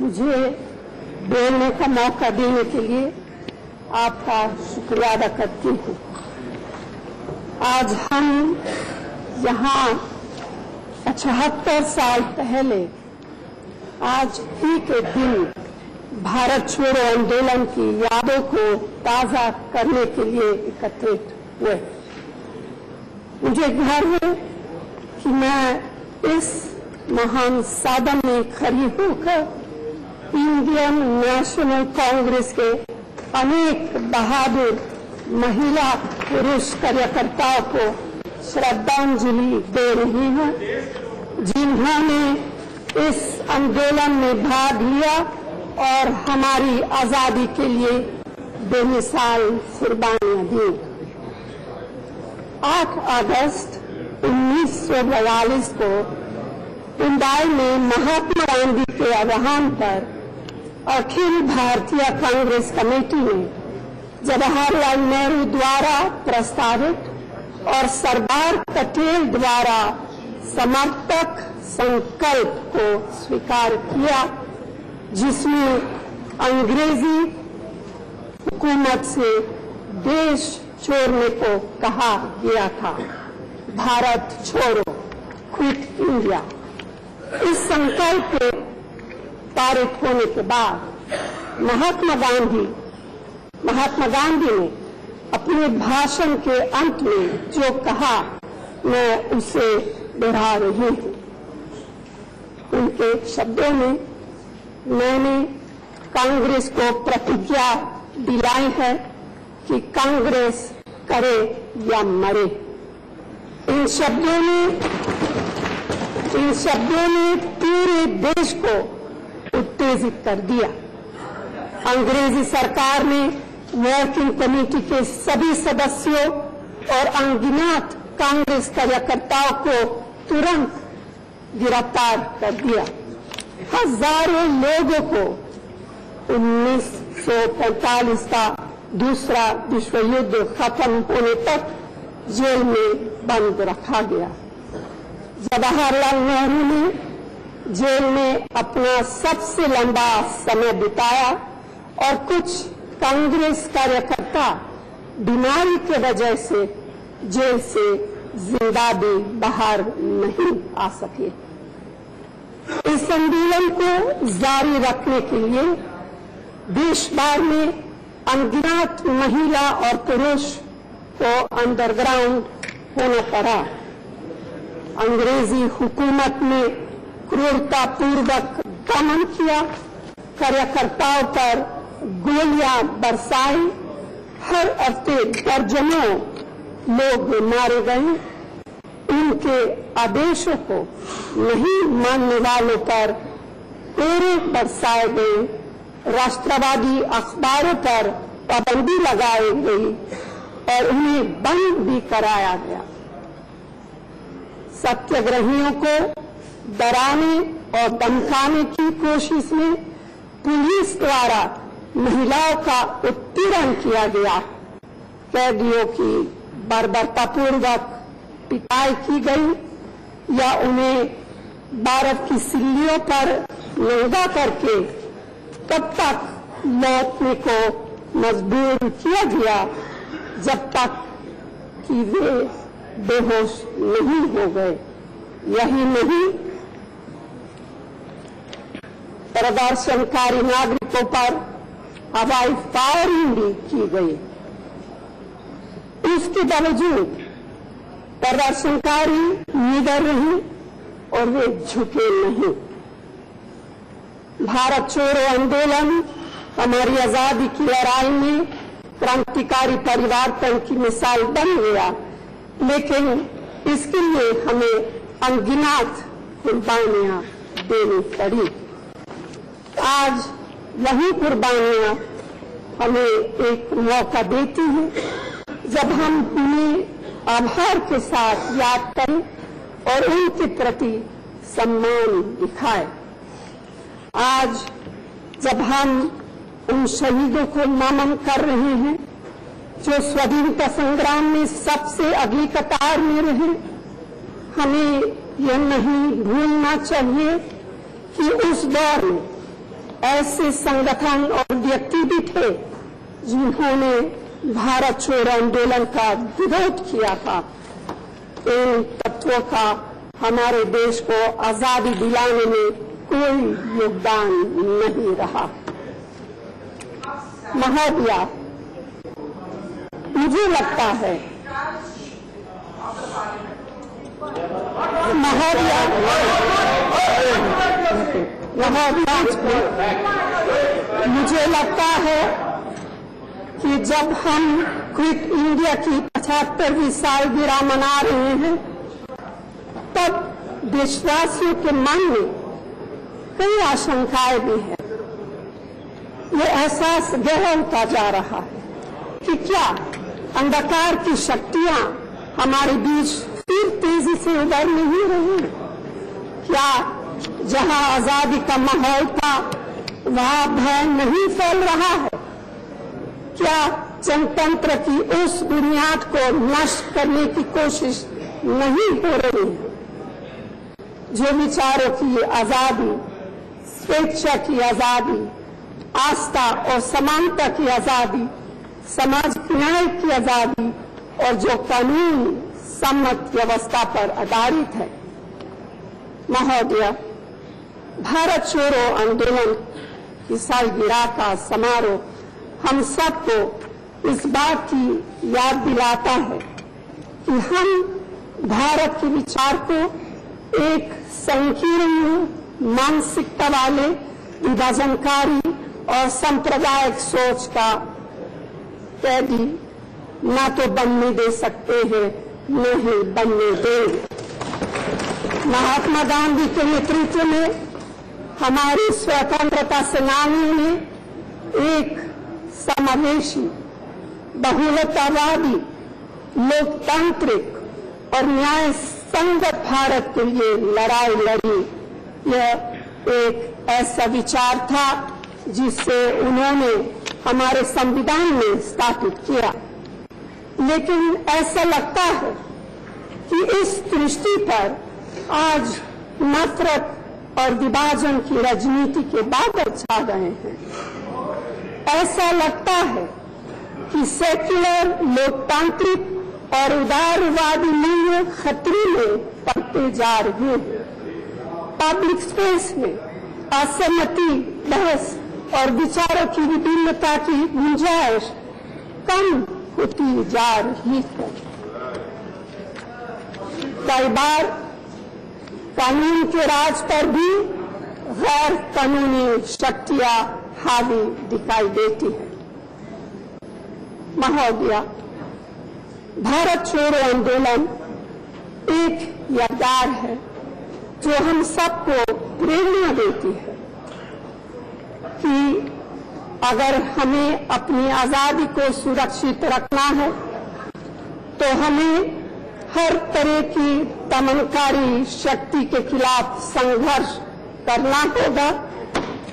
मुझे बोलने का मौका देने के लिए आपका शुक्रिया अदा करती हूँ। आज हम यहाँ 75 साल पहले आज ही के दिन भारत छोड़ो आंदोलन की यादों को ताज़ा करने के लिए एकत्रित हुए। मुझे गर्व है कि मैं इस महान सदन में खड़ी होकर इंडियन नेशनल कांग्रेस के अनेक बहादुर महिला पुरुष कार्यकर्ताओं को श्रद्धांजलि दे रही हूँ, जिन्होंने इस आंदोलन में भाग लिया और हमारी आजादी के लिए बेमिसाल कुर्बानियां दी। 8 अगस्त 1942 को मुंबई में महात्मा गांधी के आह्वान पर अखिल भारतीय कांग्रेस कमेटी ने जवाहरलाल नेहरू द्वारा प्रस्तावित और सरदार पटेल द्वारा समर्थक संकल्प को स्वीकार किया, जिसमें अंग्रेजी हुकूमत से देश छोड़ने को कहा गया था। भारत छोड़ो, क्विट इंडिया। इस संकल्प के पारित होने के बाद महात्मा गांधी ने अपने भाषण के अंत में जो कहा, मैं उसे दोहरा रही हूँ। उनके शब्दों में मैंने कांग्रेस को प्रतिज्ञा दिलाई है कि कांग्रेस करे या मरे। इन शब्दों ने पूरे देश को उत्तेजित कर दिया। अंग्रेजी सरकार ने वर्किंग कमेटी के सभी सदस्यों और अनगिनत कांग्रेस कार्यकर्ताओं को तुरंत गिरफ्तार कर दिया। हजारों लोगों को 1945 का दूसरा विश्व युद्ध खत्म होने तक जेल में बंद रखा गया। जवाहरलाल नेहरू ने जेल में अपना सबसे लंबा समय बिताया और कुछ कांग्रेस कार्यकर्ता बीमारी की वजह से जेल से जिंदा भी बाहर नहीं आ सके। इस आंदोलन को जारी रखने के लिए देश भर में अनगिनत महिला और पुरुष को अंडरग्राउंड होना पड़ा। अंग्रेजी हुकूमत ने क्रूरतापूर्वक दमन किया, कार्यकर्ताओं पर गोलियां बरसाई। हर हफ्ते दर्जनों लोग मारे गए। उनके आदेशों को नहीं मानने वालों पर कोरे बरसाए गए। राष्ट्रवादी अखबारों पर पाबंदी लगाई गई और उन्हें बंद भी कराया गया। सत्याग्रहियों को डराने और धमकाने की कोशिश में पुलिस द्वारा महिलाओं का उत्पीड़न किया गया। कैदियों की बर्बरतापूर्वक पिटाई की गई या उन्हें बर्फ की सिल्लियों पर नंगा करके तब तक लौटने को मजबूर किया गया जब तक कि वे बेहोश नहीं हो गए। यही नहीं, प्रदर्शनकारी नागरिकों पर हवाई फायरिंग भी की गई। इसके बावजूद प्रदर्शनकारी निडर रहे और वे झुके नहीं। भारत छोड़ो आंदोलन हमारी आजादी की लड़ाई में क्रांतिकारी परिवर्तन की मिसाल बन गया, लेकिन इसके लिए हमें अनगिनत कुर्बानियां देनी पड़ी। आज वही कुर्बानियां हमें एक मौका देती हैं जब हम उन्हें आभार के साथ याद करें और उनके प्रति सम्मान दिखाएं। आज जब हम उन शहीदों को नमन कर रहे हैं जो स्वाधीनता संग्राम में सबसे अगली कतार में रहे, हमें यह नहीं भूलना चाहिए कि उस दौर में ऐसे संगठन और व्यक्ति भी थे जिन्होंने भारत छोड़ो आंदोलन का विरोध किया था। इन तत्वों का हमारे देश को आजादी दिलाने में कोई योगदान नहीं रहा। महोदया, मुझे लगता है मुझे लगता है कि जब हम क्विट इंडिया की 75वीं सालगिरह मना रहे हैं, तब देशवासियों के मन में कई आशंकाएं भी हैं। ये एहसास गहरा होता जा रहा है कि क्या अंधकार की शक्तियां हमारे बीच फिर तेजी से उभर नहीं रही? क्या जहां आजादी का माहौल था वहां भय नहीं फैल रहा है? क्या जनतंत्र की उस बुनियाद को नष्ट करने की कोशिश नहीं हो रही है? जो विचारों की आजादी, स्वेच्छा की आजादी, आस्था और समानता की आजादी, सामाजिक न्याय की आजादी और जो कानून सम्मत व्यवस्था पर आधारित है। महोदया, भारत छोड़ो आंदोलन की सालगिरह का समारोह हम सबको इस बात की याद दिलाता है कि हम भारत के विचार को एक संकीर्ण मानसिकता वाले, विभाजनकारी और सांप्रदायिक सोच का कैदी न तो बनने दे सकते हैं, न ही बनने देंगे। महात्मा गांधी के नेतृत्व में हमारी स्वतंत्रता सेनानियों ने एक समावेशी, बहुलतावादी, लोकतांत्रिक और न्याय संगत भारत के लिए लड़ाई लड़ी। यह एक ऐसा विचार था जिसे उन्होंने हमारे संविधान में स्थापित किया। लेकिन ऐसा लगता है कि इस दृष्टि पर आज नफरत और विभाजन की राजनीति के बादल छा गए हैं। ऐसा लगता है कि सेक्युलर, लोकतांत्रिक और उदारवादी मूल्य खतरे में पड़ते जा रहे हैं। पब्लिक स्पेस में असहमति, बहस और विचारों की विभिन्नता की गुंजाइश कम होती जा रही है। कई बार कानून के राज पर भी गैर कानूनी शक्तियां हावी दिखाई देती है। महोदया, भारत छोड़ो आंदोलन एक यादगार है जो हम सबको प्रेरणा देती है कि अगर हमें अपनी आजादी को सुरक्षित रखना है तो हमें हर तरह की दमनकारी शक्ति के खिलाफ संघर्ष करना होगा,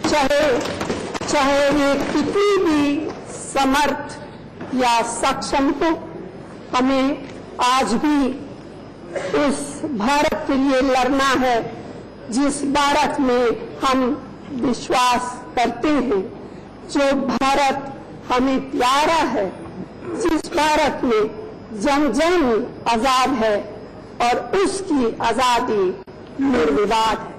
चाहे वे कितनी भी समर्थ या सक्षम हो। हमें आज भी उस भारत के लिए लड़ना है जिस भारत में हम विश्वास करते हैं, जो भारत हमें प्यारा है, जिस भारत में जन जन आजाद है और उसकी आजादी निर्विवाद है।